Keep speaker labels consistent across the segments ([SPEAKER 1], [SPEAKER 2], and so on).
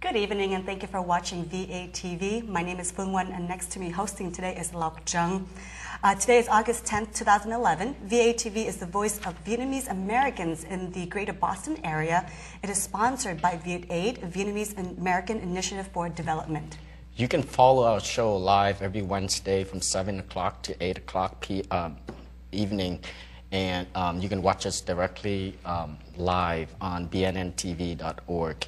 [SPEAKER 1] Good evening and thank you for watching VATV. My name is Wan and next to me hosting today is Lộc Trung. Today is August 10th, 2011. VATV is the voice of Vietnamese Americans in the greater Boston area. It is sponsored by VietAid, a Vietnamese American Initiative for Development.
[SPEAKER 2] You can follow our show live every Wednesday from 7 o'clock to 8 o'clock evening. And you can watch us directly live on bnntv.org.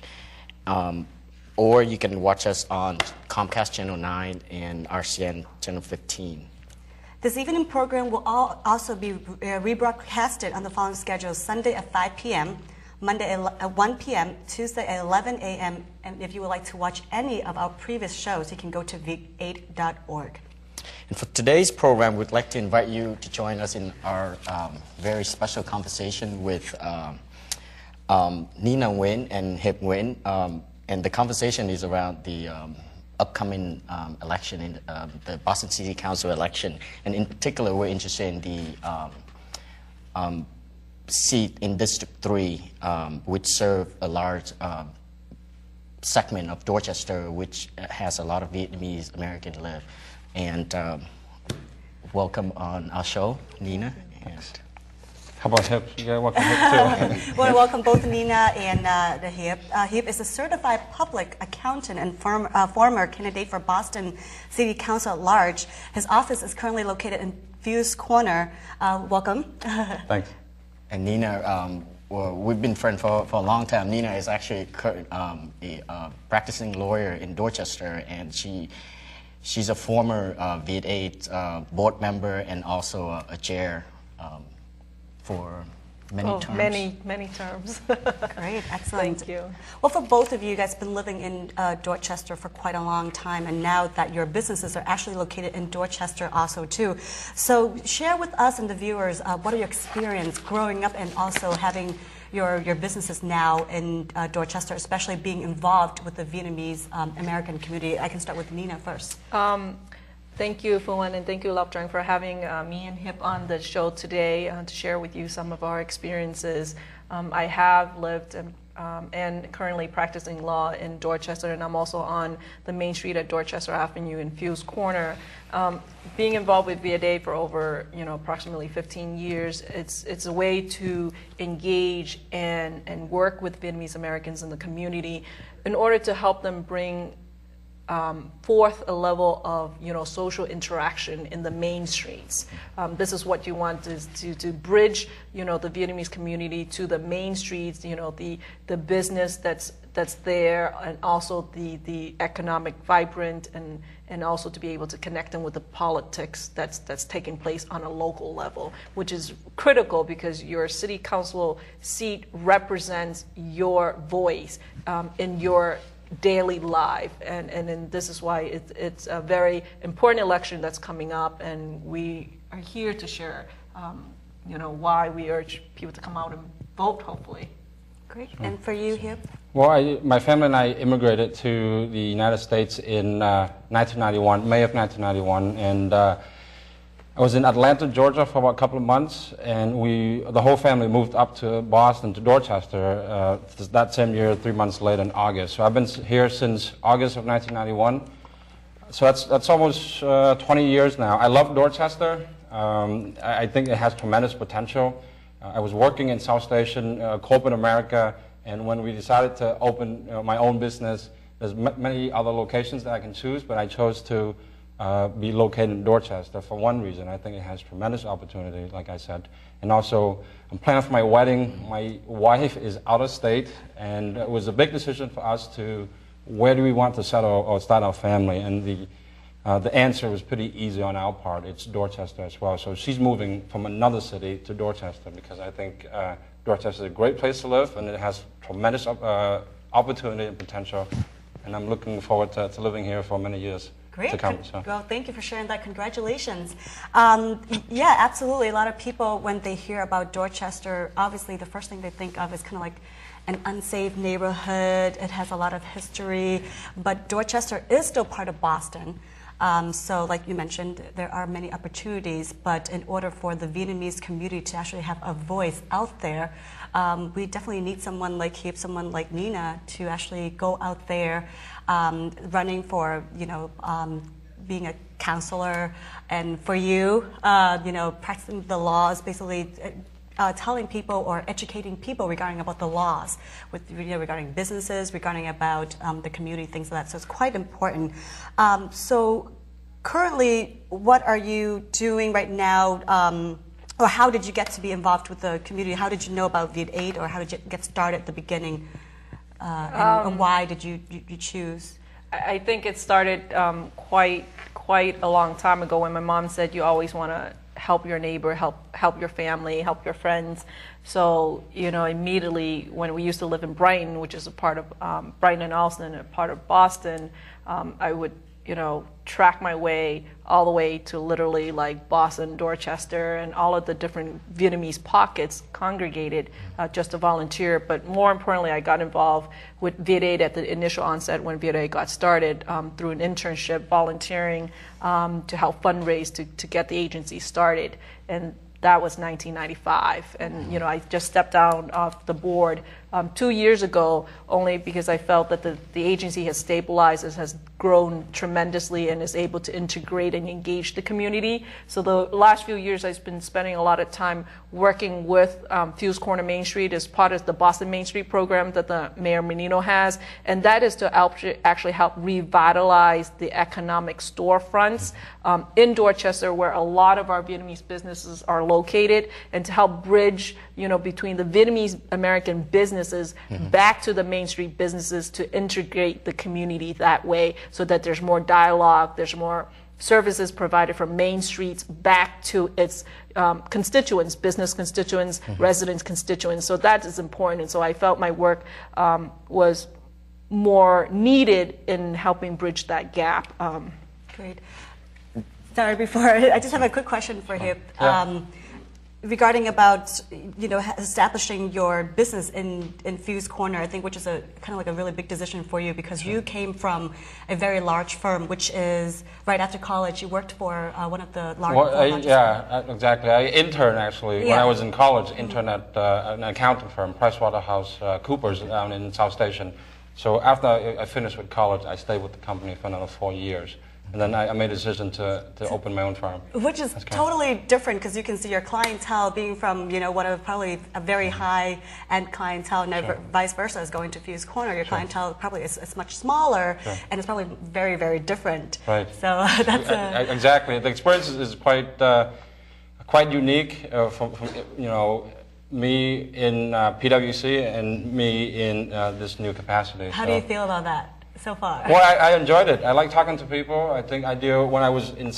[SPEAKER 2] Or you can watch us on Comcast Channel 9 and RCN Channel 15.
[SPEAKER 1] This evening program will also be rebroadcasted on the following schedules: Sunday at 5 p.m., Monday at 1 p.m., Tuesday at 11 a.m. And if you would like to watch any of our previous shows, you can go to viet8.org.
[SPEAKER 2] And for today's program, we'd like to invite you to join us in our very special conversation with Nina Nguyen and Hiệp Nguyen. And the conversation is around the upcoming election, in the Boston City Council election. And in particular, we're interested in the seat in District 3, which serves a large segment of Dorchester, which has a lot of Vietnamese Americans live. And welcome on our show, Nina. And
[SPEAKER 3] how about Hiệp? Yeah, welcome Hiệp too.
[SPEAKER 1] Well, welcome both Nina and Hiệp. Hiệp is a certified public accountant and former candidate for Boston City Council at large. His office is currently located in Fuse Corner. Welcome.
[SPEAKER 3] Thanks.
[SPEAKER 2] And Nina, well, we've been friends for a long time. Nina is actually a practicing lawyer in Dorchester, and she's a former VietAid board member and also a chair for many terms.
[SPEAKER 4] Many terms.
[SPEAKER 1] Great, excellent.
[SPEAKER 4] Thank you.
[SPEAKER 1] Well, for both of you guys have been living in Dorchester for quite a long time, and now that your businesses are actually located in Dorchester also too. So share with us and the viewers what are your experience growing up and also having your businesses now in Dorchester, especially being involved with the Vietnamese American community. I can start with Nina first.
[SPEAKER 4] Thank you, Wan, and thank you, Lộc Trung, for having me and Hiệp on the show today to share with you some of our experiences. I have lived and currently practicing law in Dorchester, and I'm also on the main street at Dorchester Avenue in Fuse Corner. Being involved with VietAid for over approximately 15 years, it's a way to engage and work with Vietnamese Americans in the community in order to help them bring forth a level of social interaction in the main streets. This is what you want to bridge the Vietnamese community to the main streets, the business that's there, and also the economic vibrant, and also to be able to connect them with the politics that's taking place on a local level, which is critical because your city council seat represents your voice in your daily life, and this is why it's a very important election that's coming up, and we are here to share why we urge people to come out and vote, hopefully.
[SPEAKER 1] Great. And for you, Hiệp?
[SPEAKER 3] Well, my family and I immigrated to the United States in 1991, May of 1991, and I was in Atlanta, Georgia for about a couple of months, and the whole family moved up to Boston, to Dorchester, that same year, 3 months later in August. So I've been here since August of 1991. So that's almost 20 years now. I love Dorchester. I think it has tremendous potential. I was working in South Station, corporate America, and when we decided to open my own business, there's many other locations that I can choose, but I chose to be located in Dorchester for one reason. I think it has tremendous opportunity, like I said. And also, I'm planning for my wedding. My wife is out of state, and it was a big decision for us to where do we want to settle or start our family. And the answer was pretty easy on our part. It's Dorchester as well. So she's moving from another city to Dorchester because I think Dorchester is a great place to live, and it has tremendous opportunity and potential. And I'm looking forward to living here for many years.
[SPEAKER 1] Great.
[SPEAKER 3] To come, so.
[SPEAKER 1] Well, thank you for sharing that. Congratulations. Yeah, absolutely. A lot of people, when they hear about Dorchester, obviously the first thing they think of is kind of like an unsafe neighborhood. It has a lot of history, but Dorchester is still part of Boston. So like you mentioned, there are many opportunities, but in order for the Vietnamese community to actually have a voice out there, we definitely need someone like Hiệp, someone like Nina to actually go out there running for, being a counselor, and for you, practicing the laws, basically telling people or educating people regarding about the laws, regarding businesses, regarding about the community, things like that. So it's quite important. So currently, what are you doing right now, or how did you get to be involved with the community? How did you know about VATV, or how did you get started at the beginning? And why did you choose?
[SPEAKER 4] I think it started quite a long time ago when my mom said you always want to help your neighbor, help your family, help your friends. So, immediately when we used to live in Brighton, which is a part of Brighton and Allston, a part of Boston, I would, track my way all the way to literally like Boston, Dorchester, and all of the different Vietnamese pockets congregated just to volunteer. But more importantly, I got involved with VATV at the initial onset when VATV got started through an internship, volunteering to help fundraise to get the agency started. And that was 1995, and I just stepped down off the board 2 years ago, only because I felt that the agency has stabilized, has grown tremendously, and is able to integrate and engage the community. So the last few years, I've been spending a lot of time working with Fuse Corner Main Street as part of the Boston Main Street program that the Mayor Menino has, and that is to actually help revitalize the economic storefronts in Dorchester, where a lot of our Vietnamese businesses are located, and to help bridge, between the Vietnamese American businesses back to the Main Street businesses to integrate the community that way, so that there's more dialogue, there's more services provided from Main Streets back to its constituents, business constituents, residents constituents. So that is important. And so I felt my work was more needed in helping bridge that gap.
[SPEAKER 1] Great. Sorry, before I just have a quick question for Hiệp.
[SPEAKER 3] Yeah.
[SPEAKER 1] Regarding about establishing your business in Fuse Corner, I think, which is a kind of like a really big decision for you, because you came from a very large firm, which is right after college you worked for one of the largest.
[SPEAKER 3] Exactly. I interned actually when I was in college. Interned at an accounting firm, PricewaterhouseCoopers, down in South Station. So after I finished with college, I stayed with the company for another 4 years. And then I made a decision to open my own firm.
[SPEAKER 1] Which is totally different, because you can see your clientele being from, one of probably a very high-end clientele, and vice versa is going to Fuse Corner. Your clientele probably is much smaller, and it's probably very, very different.
[SPEAKER 3] Right.
[SPEAKER 1] So that's
[SPEAKER 3] exactly. The experience is quite unique from me in PwC and me in this new capacity.
[SPEAKER 1] How do you feel about that so far?
[SPEAKER 3] Well, I enjoyed it. I like talking to people. I think when I was in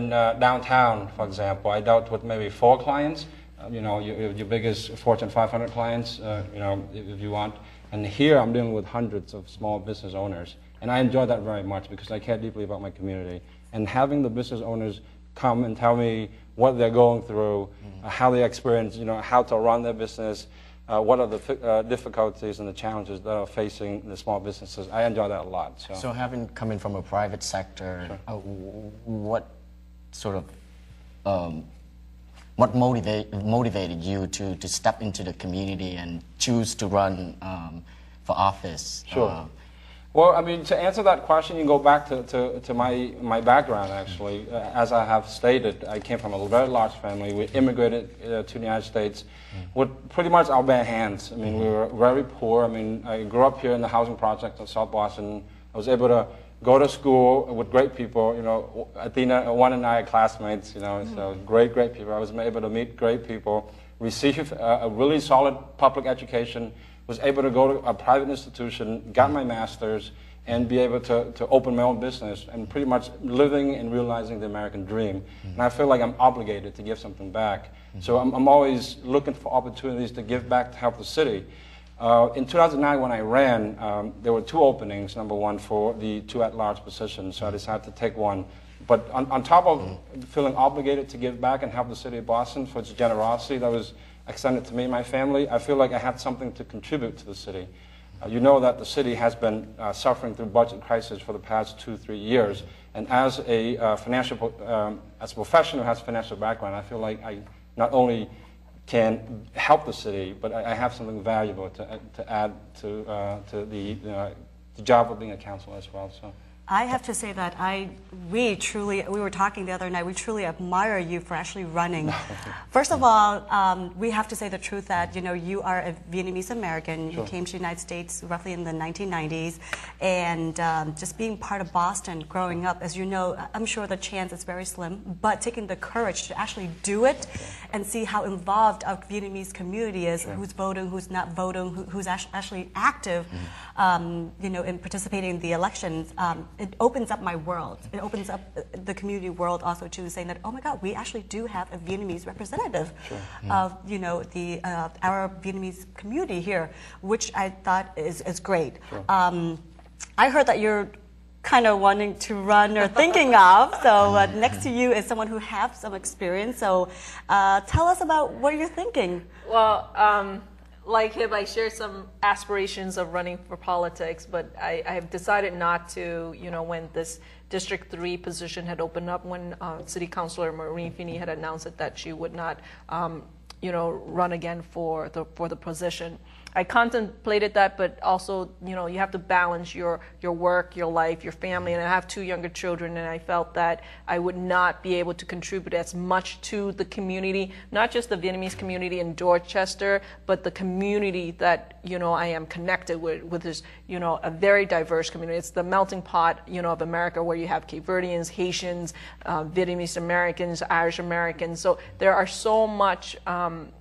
[SPEAKER 3] downtown, for example, I dealt with maybe 4 clients. Your biggest Fortune 500 clients, if you want. And here I'm dealing with hundreds of small business owners. And I enjoy that very much because I care deeply about my community. And having the business owners come and tell me what they're going through, how they experience, how to run their business, what are the difficulties and the challenges that are facing the small businesses. I enjoy that a lot.
[SPEAKER 2] So having coming from a private sector, what sort of what motivated you to step into the community and choose to run for office?
[SPEAKER 3] Sure. Well, I mean, to answer that question, you go back to my background, actually. As I have stated, I came from a very large family. We immigrated to the United States with pretty much our bare hands. I mean, we were very poor. I mean, I grew up here in the housing project of South Boston. I was able to go to school with great people. Athena, Juan and I are classmates, so great people. I was able to meet great people, receive a really solid public education, was able to go to a private institution, got my master's, and be able to open my own business, and pretty much living and realizing the American dream. And I feel like I'm obligated to give something back. So I'm always looking for opportunities to give back to help the city. In 2009, when I ran, there were 2 openings, number one, for the 2 at-large positions, so I decided to take one. But on top of feeling obligated to give back and help the city of Boston for its generosity that was extended to me and my family, I feel like I had something to contribute to the city. You know that the city has been suffering through budget crisis for the past 2-3 years, and as a as a professional who has a financial background, I feel like I not only can help the city, but I have something valuable to add to the job of being a councilor as well. So.
[SPEAKER 1] I have to say that we were talking the other night, we truly admire you for actually running. First of all, we have to say the truth that, you are a Vietnamese American.
[SPEAKER 3] Sure.
[SPEAKER 1] You came to the United States roughly in the 1990s, and just being part of Boston growing up, as you know, I'm sure the chance is very slim, but taking the courage to actually do it and see how involved our Vietnamese community is, who's voting, who's not voting, who's actually active, in participating in the elections. It opens up my world. It opens up the community world also too, saying that, oh my God, we actually do have a Vietnamese representative of our Vietnamese community here, which I thought is great.
[SPEAKER 3] Sure.
[SPEAKER 1] I heard that you're kind of wanting to run or thinking of. So next to you is someone who has some experience. So tell us about what you're thinking.
[SPEAKER 4] Well. Like him, I share some aspirations of running for politics, but I have decided not to, when this District 3 position had opened up, when City Councilor Maureen Feeney had announced that she would not, run again for the position. I contemplated that, but also, you have to balance your work, your life, your family, and I have 2 younger children, and I felt that I would not be able to contribute as much to the community, not just the Vietnamese community in Dorchester, but the community that, I am connected with this, a very diverse community. It's the melting pot, of America, where you have Cape Verdeans, Haitians, Vietnamese Americans, Irish Americans. So there are so much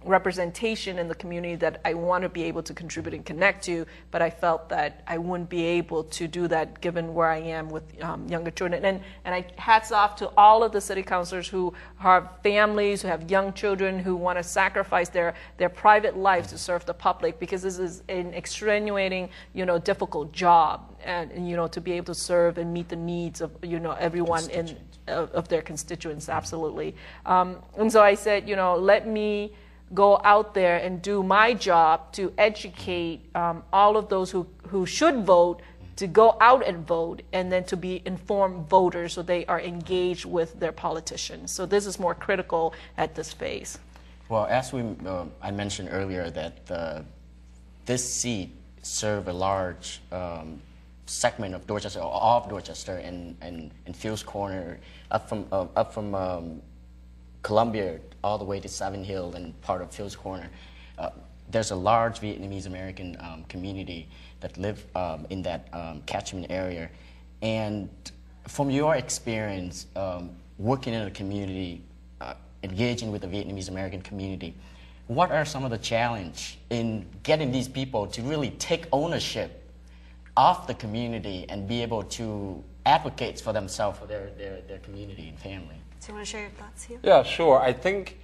[SPEAKER 4] representation in the community that I want to be able to contribute and connect to, but I felt that I wouldn't be able to do that given where I am with younger children. And I hats off to all of the city councilors who have families, who have young children, who want to sacrifice their private lives to serve the public, because this is an extenuating, difficult job, and to be able to serve and meet the needs of everyone of their constituents. Absolutely. And so I said, let me go out there and do my job to educate all of those who should vote to go out and vote, and then to be informed voters so they are engaged with their politicians. So this is more critical at this phase.
[SPEAKER 2] Well, as I mentioned earlier that this seat serves a large segment of Dorchester, or all of Dorchester, and Fields Corner, up from Columbia all the way to Seven Hill and part of Fields Corner. There's a large Vietnamese American community that live in that catchment area. And from your experience working in a community, engaging with the Vietnamese American community, what are some of the challenges in getting these people to really take ownership of the community and be able to advocate for themselves, for their community and family?
[SPEAKER 1] Do you want to share your thoughts here?
[SPEAKER 3] Yeah, sure. I think,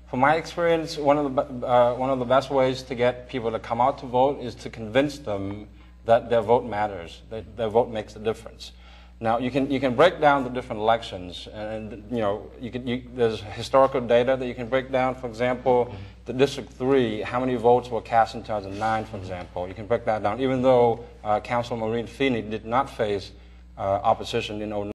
[SPEAKER 3] from my experience, one of the best ways to get people to come out to vote is to convince them that their vote matters, that their vote makes a difference. Now, you can break down the different elections, and there's historical data that you can break down. For example, the District 3, how many votes were cast in 2009, for example. You can break that down, even though Councilor Maureen Feeney did not face opposition in 2009.